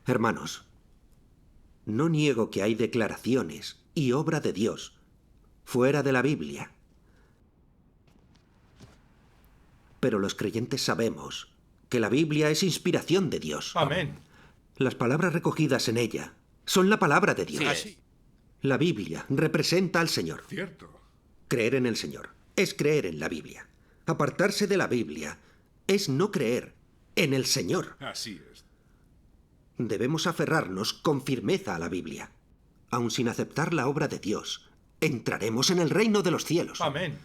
Hermanos, no niego que hay declaraciones y obra de Dios fuera de la Biblia. Pero los creyentes sabemos que la Biblia es inspiración de Dios. Amén. Las palabras recogidas en ella son la palabra de Dios. Sí. La Biblia representa al Señor. Cierto. Creer en el Señor es creer en la Biblia. Apartarse de la Biblia es no creer en el Señor. Así es. Debemos aferrarnos con firmeza a la Biblia. Aun sin aceptar la obra de Dios, entraremos en el reino de los cielos. Amén.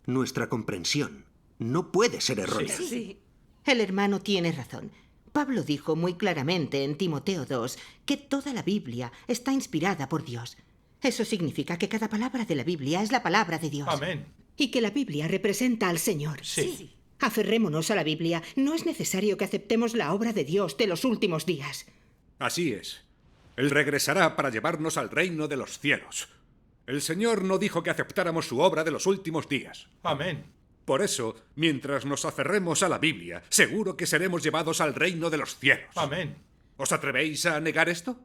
Nuestra comprensión no puede ser errónea. Sí. El hermano tiene razón. Pablo dijo muy claramente en Timoteo 2 que toda la Biblia está inspirada por Dios. Eso significa que cada palabra de la Biblia es la palabra de Dios. Amén. Y que la Biblia representa al Señor. Sí. Aferrémonos a la Biblia. No es necesario que aceptemos la obra de Dios de los últimos días. Así es. Él regresará para llevarnos al reino de los cielos. El Señor no dijo que aceptáramos su obra de los últimos días. Amén. Por eso, mientras nos aferremos a la Biblia, seguro que seremos llevados al reino de los cielos. Amén. ¿Os atrevéis a negar esto?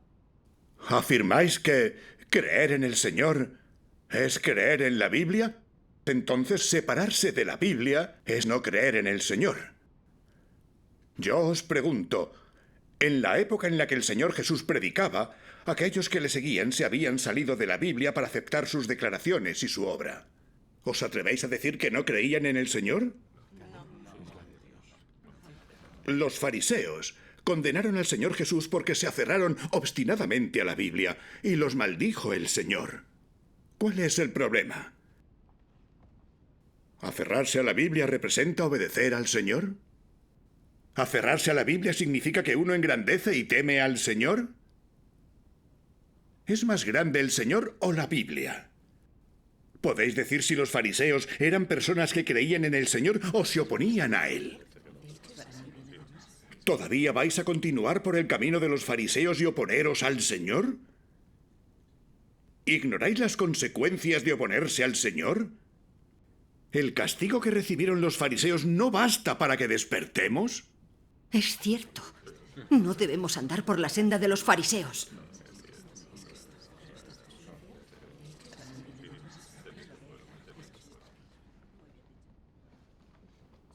¿Afirmáis que creer en el Señor es creer en la Biblia? Entonces separarse de la Biblia es no creer en el Señor. Yo os pregunto, en la época en la que el Señor Jesús predicaba, aquellos que le seguían se habían salido de la Biblia para aceptar sus declaraciones y su obra. ¿Os atrevéis a decir que no creían en el Señor? Los fariseos condenaron al Señor Jesús porque se aferraron obstinadamente a la Biblia y los maldijo el Señor. ¿Cuál es el problema? ¿Aferrarse a la Biblia representa obedecer al Señor? ¿Aferrarse a la Biblia significa que uno engrandece y teme al Señor? ¿Es más grande el Señor o la Biblia? ¿Podéis decir si los fariseos eran personas que creían en el Señor o se oponían a Él? ¿Todavía vais a continuar por el camino de los fariseos y oponeros al Señor? ¿Ignoráis las consecuencias de oponerse al Señor? ¿El castigo que recibieron los fariseos no basta para que despertemos? Es cierto. No debemos andar por la senda de los fariseos.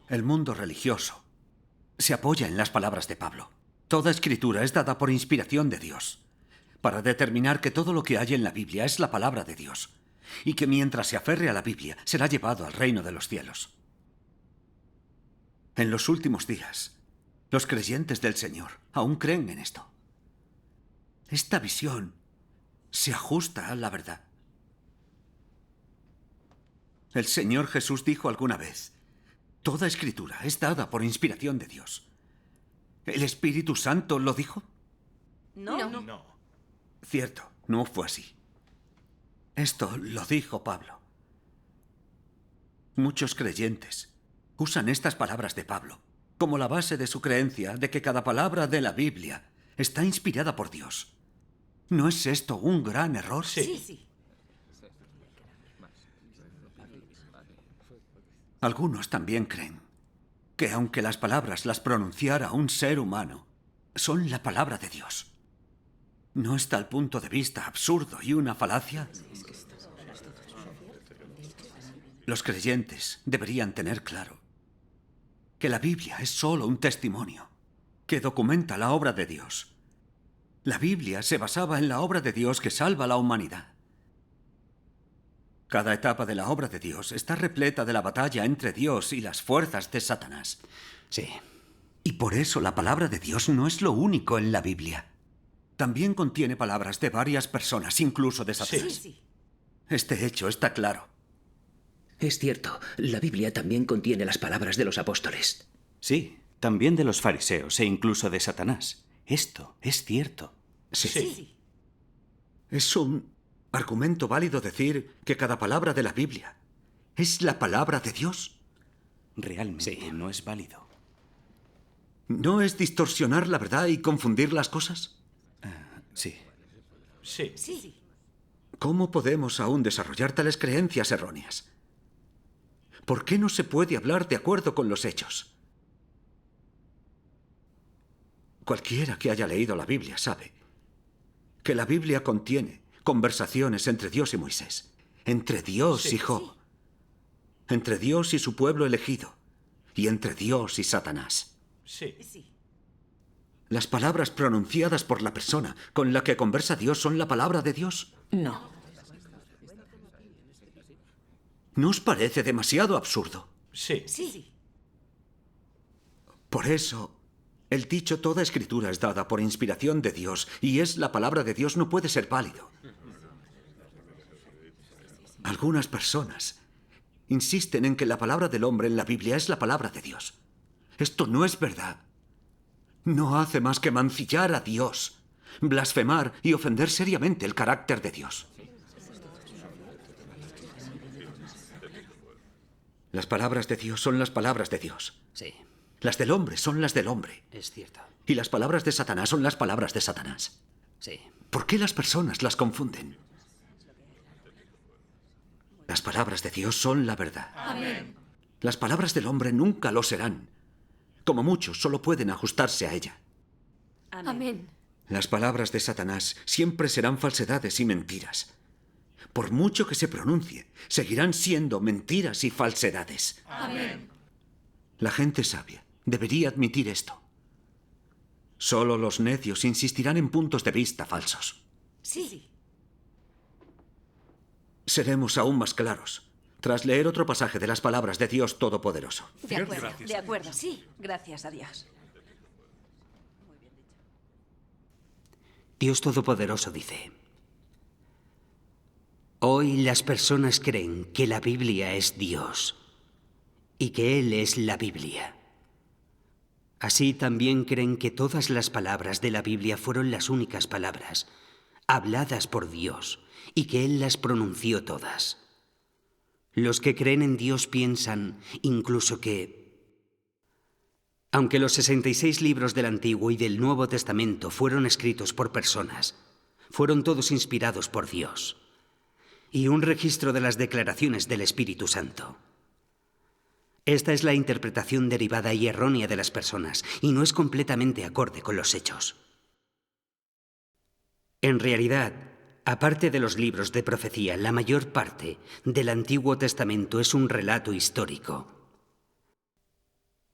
El mundo religioso se apoya en las palabras de Pablo. Toda escritura es dada por inspiración de Dios, para determinar que todo lo que hay en la Biblia es la palabra de Dios, y que mientras se aferre a la Biblia será llevado al reino de los cielos. En los últimos días, los creyentes del Señor aún creen en esto. Esta visión se ajusta a la verdad. El Señor Jesús dijo alguna vez: toda escritura es dada por inspiración de Dios. ¿El Espíritu Santo lo dijo? No. Cierto, no fue así. Esto lo dijo Pablo. Muchos creyentes usan estas palabras de Pablo como la base de su creencia de que cada palabra de la Biblia está inspirada por Dios. ¿No es esto un gran error? Sí. Algunos también creen que aunque las palabras las pronunciara un ser humano, son la palabra de Dios. ¿No está el punto de vista absurdo y una falacia? Los creyentes deberían tener claro que la Biblia es solo un testimonio que documenta la obra de Dios. La Biblia se basaba en la obra de Dios que salva a la humanidad. Cada etapa de la obra de Dios está repleta de la batalla entre Dios y las fuerzas de Satanás. Sí. Y por eso la palabra de Dios no es lo único en la Biblia. También contiene palabras de varias personas, incluso de Satanás. Sí. Este hecho está claro. Es cierto, la Biblia también contiene las palabras de los apóstoles. Sí, también de los fariseos e incluso de Satanás. Esto es cierto. Sí. Es un argumento válido decir que cada palabra de la Biblia es la palabra de Dios. Realmente no es válido. ¿No es distorsionar la verdad y confundir las cosas? Sí. Sí. ¿Cómo podemos aún desarrollar tales creencias erróneas? ¿Por qué no se puede hablar de acuerdo con los hechos? Cualquiera que haya leído la Biblia sabe que la Biblia contiene conversaciones entre Dios y Moisés, entre Dios y Job, entre Dios y su pueblo elegido, y entre Dios y Satanás. Sí. ¿Las palabras pronunciadas por la persona con la que conversa Dios son la palabra de Dios? No. ¿No os parece demasiado absurdo? Sí. Por eso, el dicho toda escritura es dada por inspiración de Dios y es la palabra de Dios no puede ser válido. Algunas personas insisten en que la palabra del hombre en la Biblia es la palabra de Dios. Esto no es verdad. No hace más que mancillar a Dios, blasfemar y ofender seriamente el carácter de Dios. Las palabras de Dios son las palabras de Dios. Sí, Las del hombre son las del hombre. es cierto. Y las palabras de Satanás son las palabras de Satanás. Sí. ¿Por qué las personas las confunden? Las palabras de Dios son la verdad. Amén. Las palabras del hombre nunca lo serán. Como muchos, solo pueden ajustarse a ella. Amén. Las palabras de Satanás siempre serán falsedades y mentiras. Por mucho que se pronuncie, seguirán siendo mentiras y falsedades. Amén. La gente sabia debería admitir esto. Solo los necios insistirán en puntos de vista falsos. Sí. Seremos aún más claros tras leer otro pasaje de las palabras de Dios Todopoderoso. De acuerdo, sí. Gracias a Dios. Dios Todopoderoso dice: hoy las personas creen que la Biblia es Dios y que Él es la Biblia. Así también creen que todas las palabras de la Biblia fueron las únicas palabras habladas por Dios y que Él las pronunció todas. Los que creen en Dios piensan incluso que, aunque los 66 libros del Antiguo y del Nuevo Testamento fueron escritos por personas, fueron todos inspirados por Dios, y un registro de las declaraciones del Espíritu Santo. Esta es la interpretación derivada y errónea de las personas, y no es completamente acorde con los hechos. En realidad, aparte de los libros de profecía, la mayor parte del Antiguo Testamento es un relato histórico.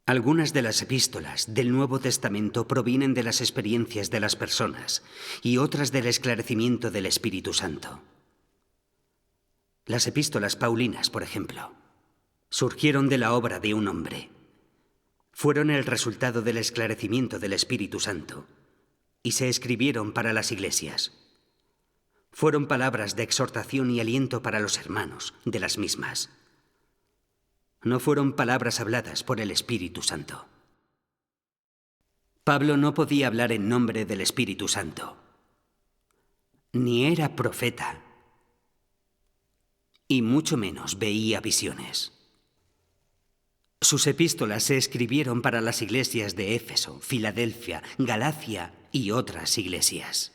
Algunas de las epístolas del Nuevo Testamento provienen de las experiencias de las personas y otras del esclarecimiento del Espíritu Santo. Las epístolas paulinas, por ejemplo, surgieron de la obra de un hombre. Fueron el resultado del esclarecimiento del Espíritu Santo y se escribieron para las iglesias. Fueron palabras de exhortación y aliento para los hermanos de las mismas. No fueron palabras habladas por el Espíritu Santo. Pablo no podía hablar en nombre del Espíritu Santo. Ni era profeta. Y mucho menos veía visiones. Sus epístolas se escribieron para las iglesias de Éfeso, Filadelfia, Galacia y otras iglesias.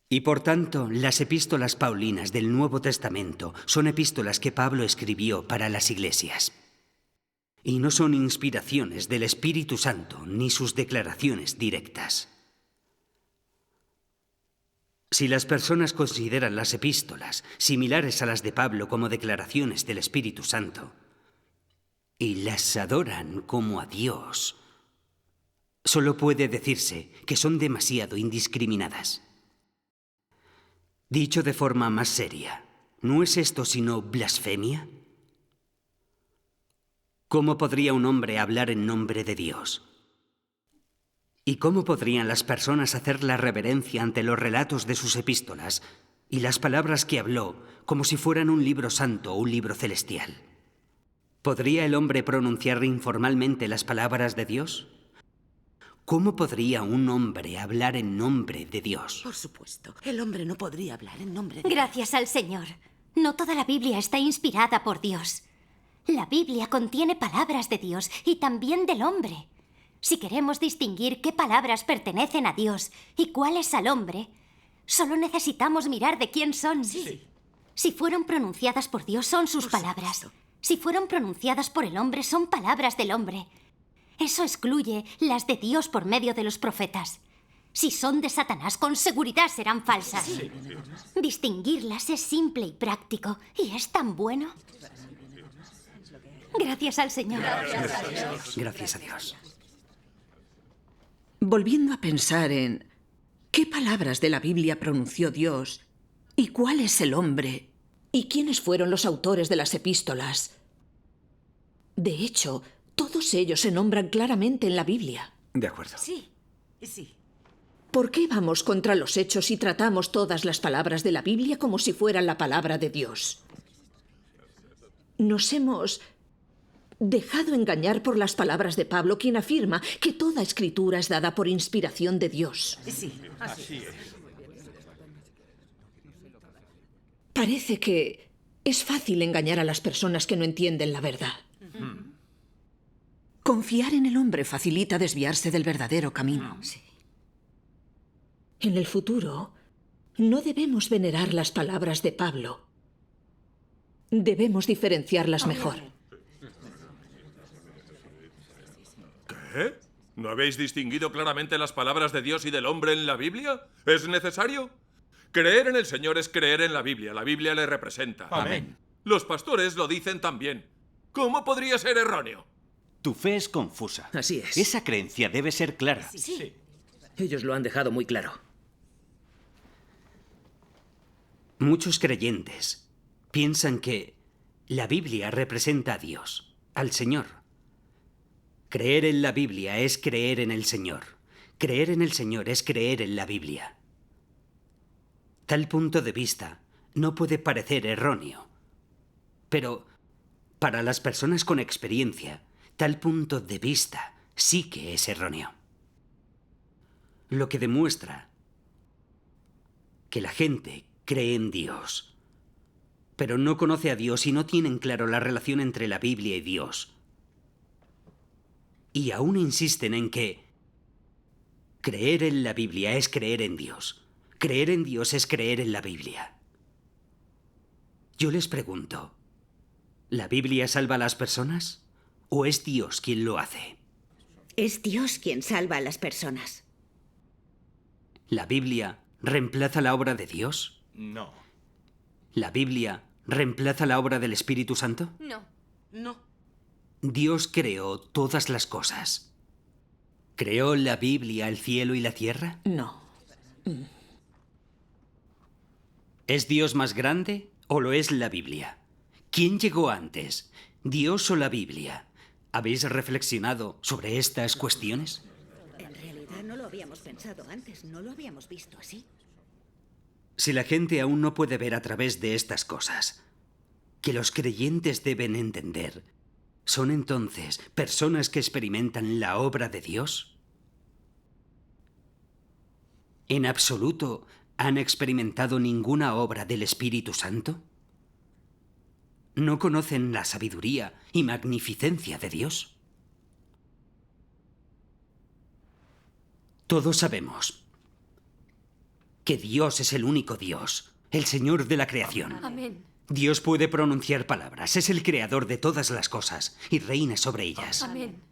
Y por tanto, las epístolas paulinas del Nuevo Testamento son epístolas que Pablo escribió para las iglesias. Y no son inspiraciones del Espíritu Santo ni sus declaraciones directas. Si las personas consideran las epístolas similares a las de Pablo como declaraciones del Espíritu Santo y las adoran como a Dios, solo puede decirse que son demasiado indiscriminadas. Dicho de forma más seria, ¿no es esto sino blasfemia? ¿Cómo podría un hombre hablar en nombre de Dios? ¿Y cómo podrían las personas hacer la reverencia ante los relatos de sus epístolas y las palabras que habló como si fueran un libro santo o un libro celestial? ¿Podría el hombre pronunciar informalmente las palabras de Dios? ¿Cómo podría un hombre hablar en nombre de Dios? Por supuesto, el hombre no podría hablar en nombre de Gracias al Señor. No toda la Biblia está inspirada por Dios. La Biblia contiene palabras de Dios y también del hombre. Si queremos distinguir qué palabras pertenecen a Dios y cuáles al hombre, solo necesitamos mirar de quién son. Sí. Si fueron pronunciadas por Dios, son sus palabras. Si fueron pronunciadas por el hombre, son palabras del hombre. Eso excluye las de Dios por medio de los profetas. Si son de Satanás, con seguridad serán falsas. Sí. Distinguirlas es simple y práctico. Y es tan bueno. Gracias al Señor. Gracias a Dios. Volviendo a pensar en qué palabras de la Biblia pronunció Dios y cuál es el hombre y quiénes fueron los autores de las epístolas. De hecho, todos ellos se nombran claramente en la Biblia. De acuerdo. Sí, sí. ¿Por qué vamos contra los hechos y tratamos todas las palabras de la Biblia como si fueran la palabra de Dios? Nos hemos dejado engañar por las palabras de Pablo, quien afirma que toda escritura es dada por inspiración de Dios. Sí, así es. Parece que es fácil engañar a las personas que no entienden la verdad. Confiar en el hombre facilita desviarse del verdadero camino. Sí. En el futuro, no debemos venerar las palabras de Pablo. Debemos diferenciarlas mejor. ¿Qué? ¿No habéis distinguido claramente las palabras de Dios y del hombre en la Biblia? ¿Es necesario? Creer en el Señor es creer en la Biblia. La Biblia le representa. Amén. Los pastores lo dicen también. ¿Cómo podría ser erróneo? Tu fe es confusa. Así es. Esa creencia debe ser clara. Sí. Ellos lo han dejado muy claro. Muchos creyentes piensan que la Biblia representa a Dios, al Señor. Creer en la Biblia es creer en el Señor. Creer en el Señor es creer en la Biblia. Tal punto de vista no puede parecer erróneo. Pero para las personas con experiencia, tal punto de vista sí que es erróneo. Lo que demuestra que la gente cree en Dios, pero no conoce a Dios y no tienen claro la relación entre la Biblia y Dios. Y aún insisten en que creer en la Biblia es creer en Dios. Creer en Dios es creer en la Biblia. Yo les pregunto, ¿la Biblia salva a las personas o es Dios quien lo hace? Es Dios quien salva a las personas. ¿La Biblia reemplaza la obra de Dios? No. ¿La Biblia reemplaza la obra del Espíritu Santo? No. No. Dios creó todas las cosas. ¿Creó la Biblia el cielo y la tierra? No. ¿Es Dios más grande o lo es la Biblia? ¿Quién llegó antes, Dios o la Biblia? ¿Habéis reflexionado sobre estas cuestiones? En realidad no lo habíamos pensado antes, no lo habíamos visto así. Si la gente aún no puede ver a través de estas cosas, que los creyentes deben entender, ¿son entonces personas que experimentan la obra de Dios? ¿En absoluto han experimentado ninguna obra del Espíritu Santo? ¿No conocen la sabiduría y magnificencia de Dios? Todos sabemos que Dios es el único Dios, el Señor de la creación. Amén. Dios puede pronunciar palabras, es el creador de todas las cosas y reina sobre ellas. Amén.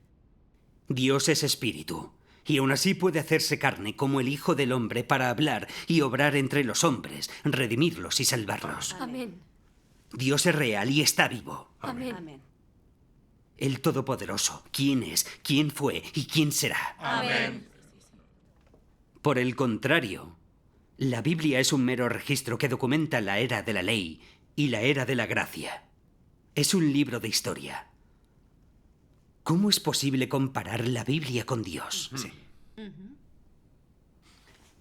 Dios es espíritu, y aún así puede hacerse carne como el Hijo del Hombre para hablar y obrar entre los hombres, redimirlos y salvarlos. Amén. Dios es real y está vivo. Amén. El Todopoderoso, ¿quién es, quién fue y quién será? Amén. Por el contrario, la Biblia es un mero registro que documenta la era de la ley y la era de la gracia. Es un libro de historia. ¿Cómo es posible comparar la Biblia con Dios? Sí.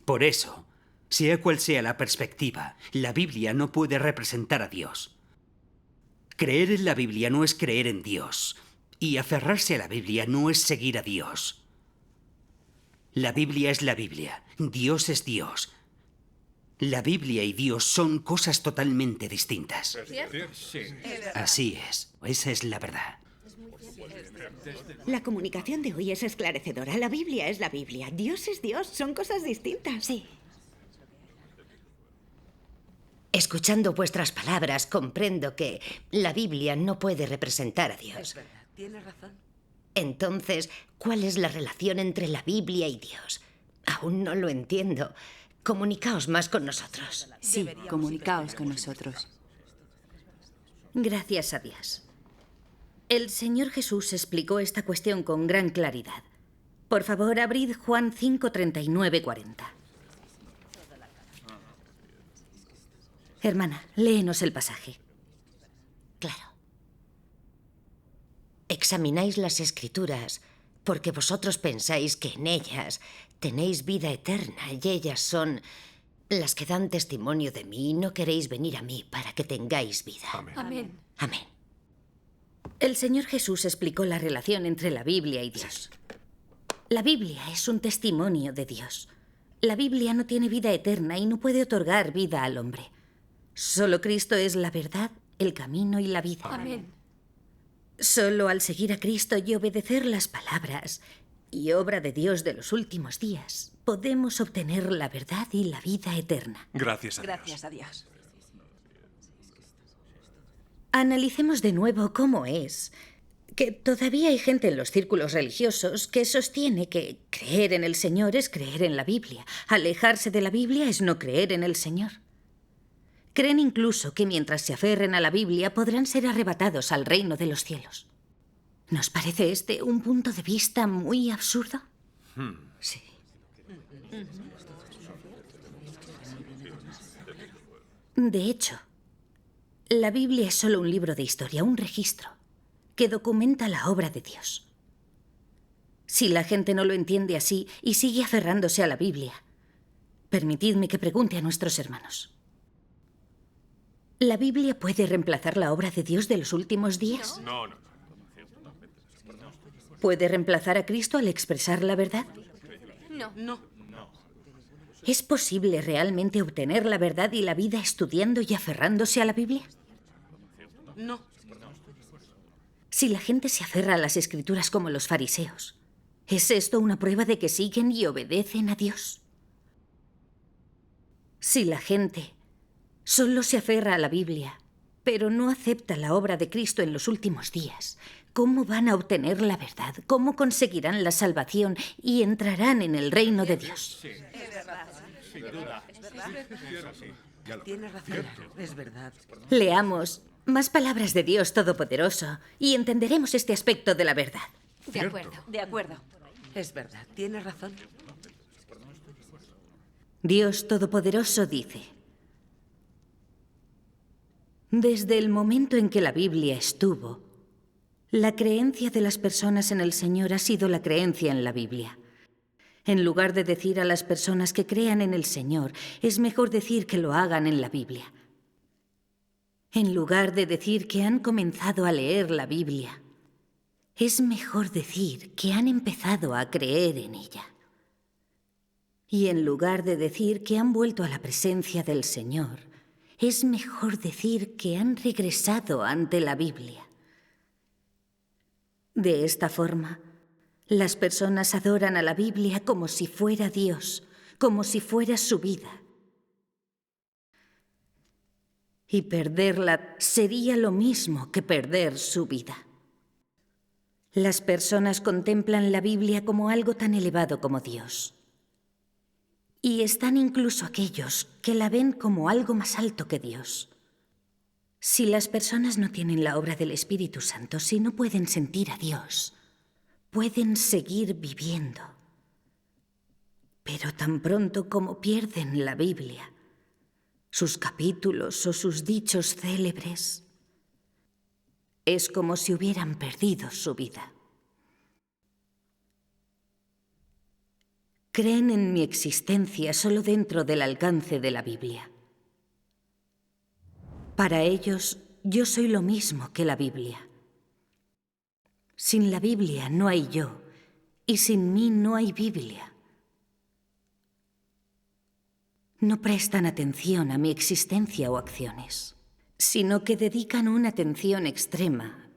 Por eso, sea cual sea la perspectiva, la Biblia no puede representar a Dios. Creer en la Biblia no es creer en Dios, y aferrarse a la Biblia no es seguir a Dios. La Biblia es la Biblia, Dios es Dios. La Biblia y Dios son cosas totalmente distintas. Sí. Así es, esa es la verdad. La comunicación de hoy es esclarecedora. La Biblia es la Biblia. Dios es Dios. Son cosas distintas. Sí. Escuchando vuestras palabras, comprendo que la Biblia no puede representar a Dios. Es verdad, tienes razón. Entonces, ¿cuál es la relación entre la Biblia y Dios? Aún no lo entiendo. Comunicaos más con nosotros. Sí, comunicaos con nosotros. Gracias a Dios. El Señor Jesús explicó esta cuestión con gran claridad. Por favor, abrid Juan 5, 39, 40. Hermana, léenos el pasaje. Claro. Examináis las Escrituras porque vosotros pensáis que en ellas tenéis vida eterna y ellas son las que dan testimonio de mí y no queréis venir a mí para que tengáis vida. Amén. Amén. El Señor Jesús explicó la relación entre la Biblia y Dios. La Biblia es un testimonio de Dios. La Biblia no tiene vida eterna y no puede otorgar vida al hombre. Solo Cristo es la verdad, el camino y la vida. Amén. Solo al seguir a Cristo y obedecer las palabras y obra de Dios de los últimos días, podemos obtener la verdad y la vida eterna. Gracias a Dios. Gracias a Dios. Analicemos de nuevo cómo es que todavía hay gente en los círculos religiosos que sostiene que creer en el Señor es creer en la Biblia. Alejarse de la Biblia es no creer en el Señor. Creen incluso que mientras se aferren a la Biblia podrán ser arrebatados al reino de los cielos. ¿Nos parece este un punto de vista muy absurdo? Sí. De hecho, la Biblia es solo un libro de historia, un registro, que documenta la obra de Dios. Si la gente no lo entiende así y sigue aferrándose a la Biblia, permitidme que pregunte a nuestros hermanos. ¿La Biblia puede reemplazar la obra de Dios de los últimos días? No. ¿Puede reemplazar a Cristo al expresar la verdad? No. ¿Es posible realmente obtener la verdad y la vida estudiando y aferrándose a la Biblia? No. Si la gente se aferra a las Escrituras como los fariseos, ¿es esto una prueba de que siguen y obedecen a Dios? Si la gente solo se aferra a la Biblia, pero no acepta la obra de Cristo en los últimos días, ¿cómo van a obtener la verdad? ¿Cómo conseguirán la salvación y entrarán en el reino de Dios? Tienes razón. Es verdad. Leamos más palabras de Dios Todopoderoso y entenderemos este aspecto de la verdad. De acuerdo. De acuerdo. Es verdad. Tienes razón. Dios Todopoderoso dice: desde el momento en que la Biblia estuvo, la creencia de las personas en el Señor ha sido la creencia en la Biblia. En lugar de decir a las personas que crean en el Señor, es mejor decir que lo hagan en la Biblia. En lugar de decir que han comenzado a leer la Biblia, es mejor decir que han empezado a creer en ella. Y en lugar de decir que han vuelto a la presencia del Señor, es mejor decir que han regresado ante la Biblia. De esta forma, las personas adoran a la Biblia como si fuera Dios, como si fuera su vida. Y perderla sería lo mismo que perder su vida. Las personas contemplan la Biblia como algo tan elevado como Dios. Y están incluso aquellos que la ven como algo más alto que Dios. Si las personas no tienen la obra del Espíritu Santo, si no pueden sentir a Dios, pueden seguir viviendo. Pero tan pronto como pierden la Biblia, sus capítulos o sus dichos célebres, es como si hubieran perdido su vida. Creen en mi existencia solo dentro del alcance de la Biblia. Para ellos, yo soy lo mismo que la Biblia. Sin la Biblia no hay yo, y sin mí no hay Biblia. No prestan atención a mi existencia o acciones, sino que dedican una atención extrema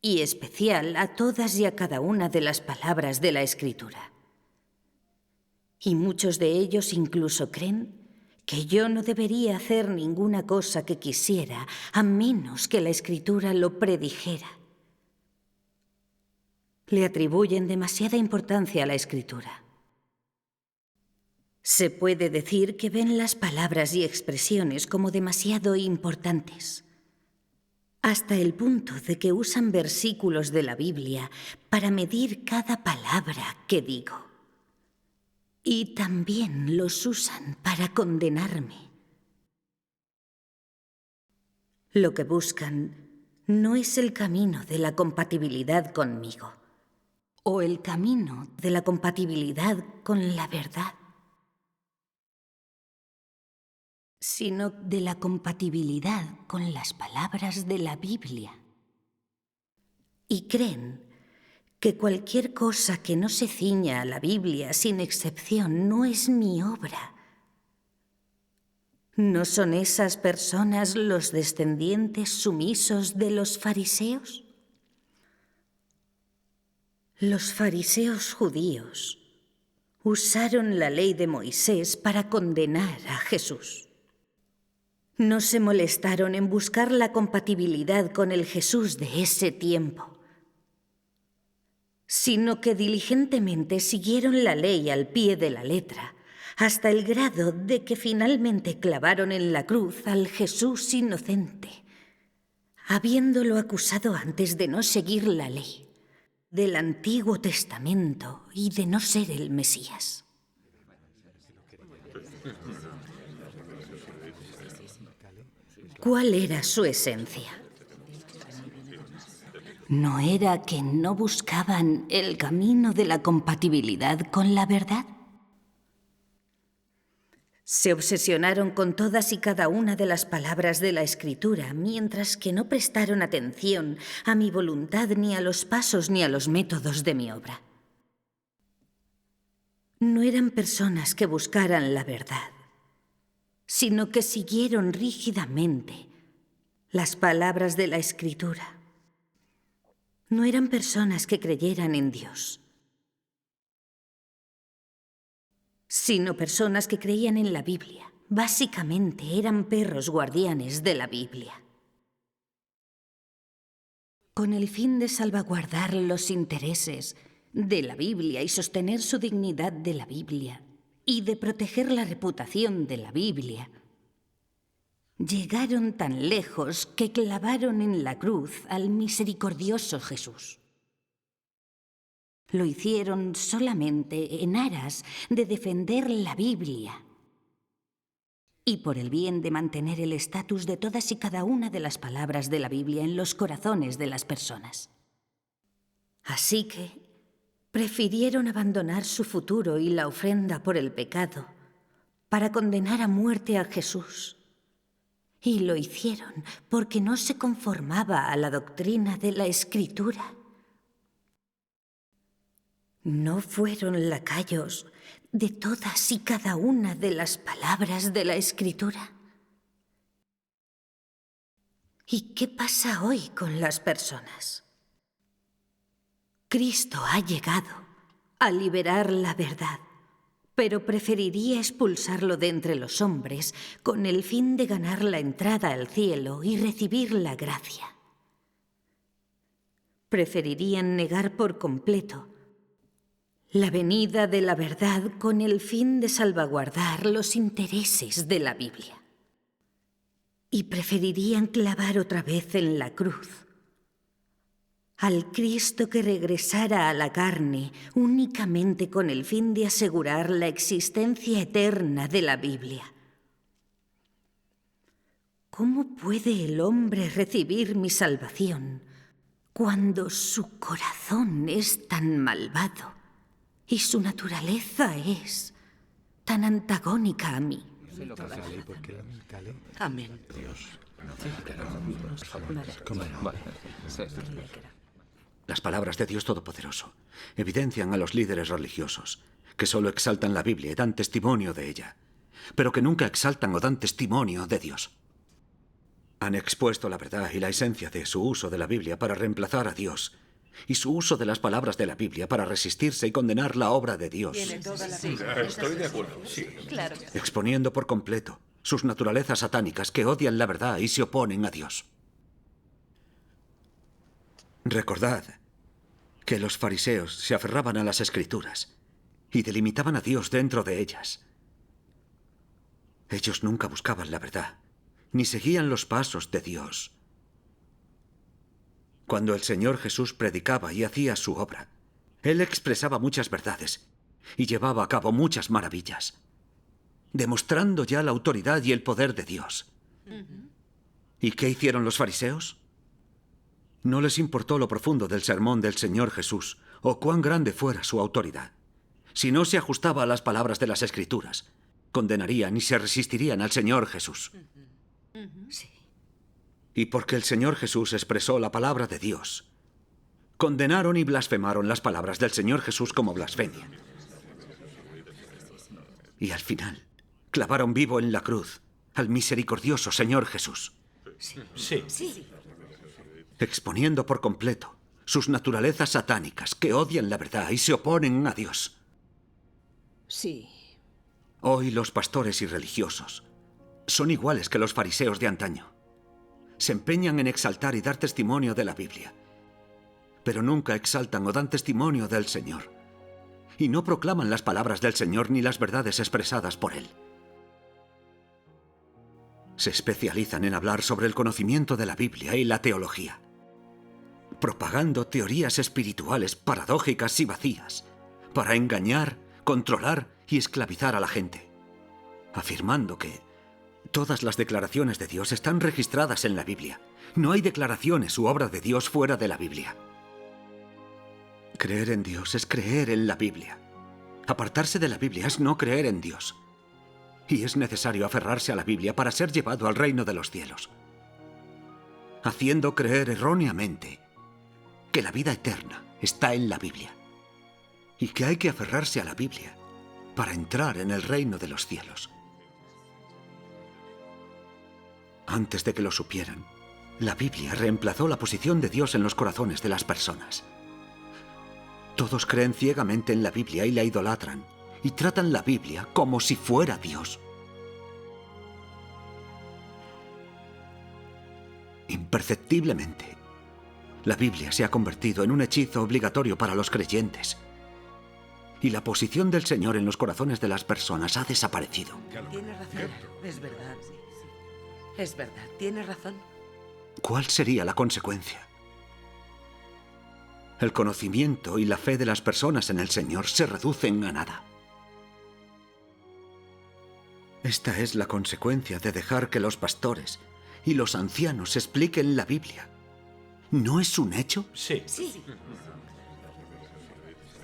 y especial a todas y a cada una de las palabras de la Escritura. Y muchos de ellos incluso creen que yo no debería hacer ninguna cosa que quisiera a menos que la Escritura lo predijera. le atribuyen demasiada importancia a la Escritura. Se puede decir que ven las palabras y expresiones como demasiado importantes, hasta el punto de que usan versículos de la Biblia para medir cada palabra que digo. Y también los usan para condenarme. Lo que buscan no es el camino de la compatibilidad conmigo, o el camino de la compatibilidad con la verdad, sino de la compatibilidad con las palabras de la Biblia. Y creen que cualquier cosa que no se ciña a la Biblia, sin excepción, no es mi obra. ¿No son esas personas los descendientes sumisos de los fariseos? Los fariseos judíos usaron la ley de Moisés para condenar a Jesús. No se molestaron en buscar la compatibilidad con el Jesús de ese tiempo, sino que diligentemente siguieron la ley al pie de la letra, hasta el grado de que finalmente clavaron en la cruz al Jesús inocente, habiéndolo acusado antes de no seguir la ley del Antiguo Testamento y de no ser el Mesías. ¿Cuál era su esencia? ¿No era que no buscaban el camino de la compatibilidad con la verdad? Se obsesionaron con todas y cada una de las palabras de la Escritura, mientras que no prestaron atención a mi voluntad, ni a los pasos, ni a los métodos de mi obra. No eran personas que buscaran la verdad, sino que siguieron rígidamente las palabras de la Escritura. No eran personas que creyeran en Dios, sino personas que creían en la Biblia. Básicamente eran perros guardianes de la Biblia. Con el fin de salvaguardar los intereses de la Biblia y sostener su dignidad de la Biblia y de proteger la reputación de la Biblia, llegaron tan lejos que clavaron en la cruz al misericordioso Jesús. Lo hicieron solamente en aras de defender la Biblia y por el bien de mantener el estatus de todas y cada una de las palabras de la Biblia en los corazones de las personas. Así que prefirieron abandonar su futuro y la ofrenda por el pecado para condenar a muerte a Jesús. Y lo hicieron porque no se conformaba a la doctrina de la Escritura. ¿No fueron lacayos de todas y cada una de las palabras de la Escritura? ¿Y qué pasa hoy con las personas? Cristo ha llegado a liberar la verdad, pero preferiría expulsarlo de entre los hombres con el fin de ganar la entrada al cielo y recibir la gracia. Preferirían negar por completo la venida de la verdad con el fin de salvaguardar los intereses de la Biblia. Y preferirían clavar otra vez en la cruz al Cristo que regresara a la carne únicamente con el fin de asegurar la existencia eterna de la Biblia. ¿Cómo puede el hombre recibir mi salvación cuando su corazón es tan malvado y su naturaleza es tan antagónica a mí? Amén. Las palabras de Dios Todopoderoso evidencian a los líderes religiosos que solo exaltan la Biblia y dan testimonio de ella, pero que nunca exaltan o dan testimonio de Dios. Han expuesto la verdad y la esencia de su uso de la Biblia para reemplazar a Dios y su uso de las palabras de la Biblia para resistirse y condenar la obra de Dios. Estoy de acuerdo, sí. Claro. Exponiendo por completo sus naturalezas satánicas que odian la verdad y se oponen a Dios. Recordad que los fariseos se aferraban a las Escrituras y delimitaban a Dios dentro de ellas. Ellos nunca buscaban la verdad, ni seguían los pasos de Dios. Cuando el Señor Jesús predicaba y hacía su obra, Él expresaba muchas verdades y llevaba a cabo muchas maravillas, demostrando ya la autoridad y el poder de Dios. ¿Y qué hicieron los fariseos? No les importó lo profundo del sermón del Señor Jesús o cuán grande fuera su autoridad. Si no se ajustaba a las palabras de las Escrituras, condenarían y se resistirían al Señor Jesús. Sí. Y porque el Señor Jesús expresó la palabra de Dios, condenaron y blasfemaron las palabras del Señor Jesús como blasfemia. Y al final, clavaron vivo en la cruz al misericordioso Señor Jesús. Sí. Exponiendo por completo sus naturalezas satánicas que odian la verdad y se oponen a Dios. Sí. Hoy los pastores y religiosos son iguales que los fariseos de antaño. Se empeñan en exaltar y dar testimonio de la Biblia, pero nunca exaltan o dan testimonio del Señor, y no proclaman las palabras del Señor ni las verdades expresadas por Él. Se especializan en hablar sobre el conocimiento de la Biblia y la teología, propagando teorías espirituales paradójicas y vacías, para engañar, controlar y esclavizar a la gente, afirmando que todas las declaraciones de Dios están registradas en la Biblia. No hay declaraciones u obra de Dios fuera de la Biblia. Creer en Dios es creer en la Biblia. Apartarse de la Biblia es no creer en Dios. Y es necesario aferrarse a la Biblia para ser llevado al reino de los cielos, haciendo creer erróneamente que la vida eterna está en la Biblia y que hay que aferrarse a la Biblia para entrar en el reino de los cielos. Antes de que lo supieran, la Biblia reemplazó la posición de Dios en los corazones de las personas. Todos creen ciegamente en la Biblia y la idolatran, y tratan la Biblia como si fuera Dios. Imperceptiblemente, la Biblia se ha convertido en un hechizo obligatorio para los creyentes, y la posición del Señor en los corazones de las personas ha desaparecido. Tienes razón, es verdad. Es verdad, tienes razón. ¿Cuál sería la consecuencia? El conocimiento y la fe de las personas en el Señor se reducen a nada. Esta es la consecuencia de dejar que los pastores y los ancianos expliquen la Biblia. ¿No es un hecho? Sí. Sí.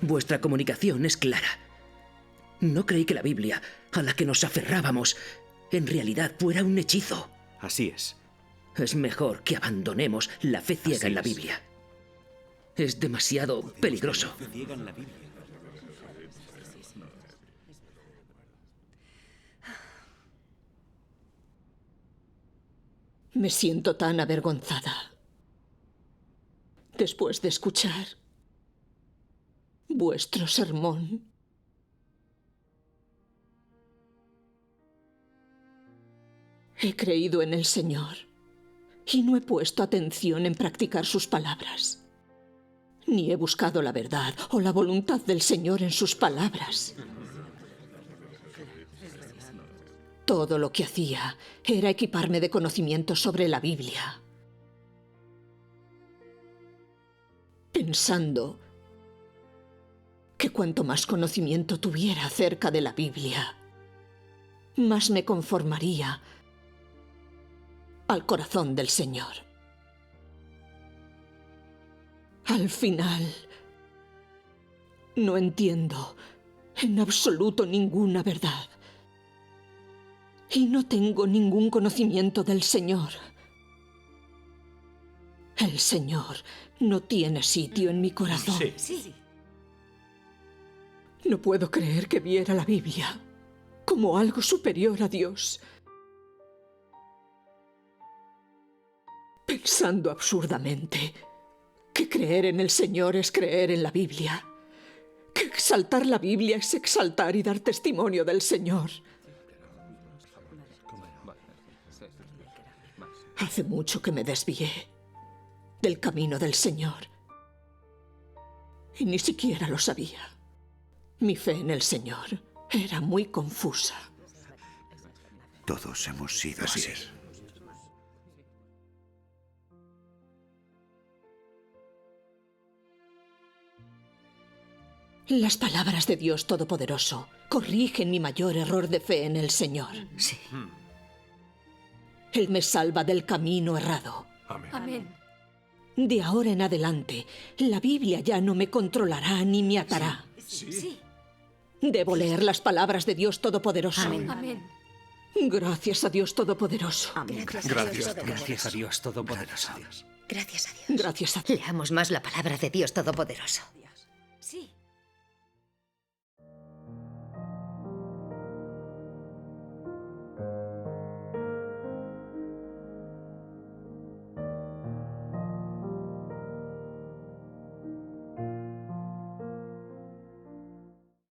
Vuestra comunicación es clara. No creí que la Biblia, a la que nos aferrábamos, en realidad fuera un hechizo. Así es. Es mejor que abandonemos la fe ciega en la Biblia. Es demasiado peligroso. Me siento tan avergonzada después de escuchar vuestro sermón. He creído en el Señor y no he puesto atención en practicar sus palabras. Ni he buscado la verdad o la voluntad del Señor en sus palabras. Todo lo que hacía era equiparme de conocimiento sobre la Biblia, pensando que cuanto más conocimiento tuviera acerca de la Biblia, más me conformaría al corazón del Señor. Al final, no entiendo en absoluto ninguna verdad. Y no tengo ningún conocimiento del Señor. El Señor no tiene sitio en mi corazón. Sí. No puedo creer que viera la Biblia como algo superior a Dios, pensando absurdamente que creer en el Señor es creer en la Biblia, que exaltar la Biblia es exaltar y dar testimonio del Señor. Hace mucho que me desvié del camino del Señor. Y ni siquiera lo sabía. Mi fe en el Señor era muy confusa. Todos hemos sido así. Las palabras de Dios Todopoderoso corrigen mi mayor error de fe en el Señor. Sí. Él me salva del camino errado. Amén. De ahora en adelante, la Biblia ya no me controlará ni me atará. Sí. Debo leer las palabras de Dios Todopoderoso. Amén. Gracias a Dios Todopoderoso. Gracias a Dios Todopoderoso. Gracias a Dios. Gracias a Dios. Leamos más la palabra de Dios Todopoderoso.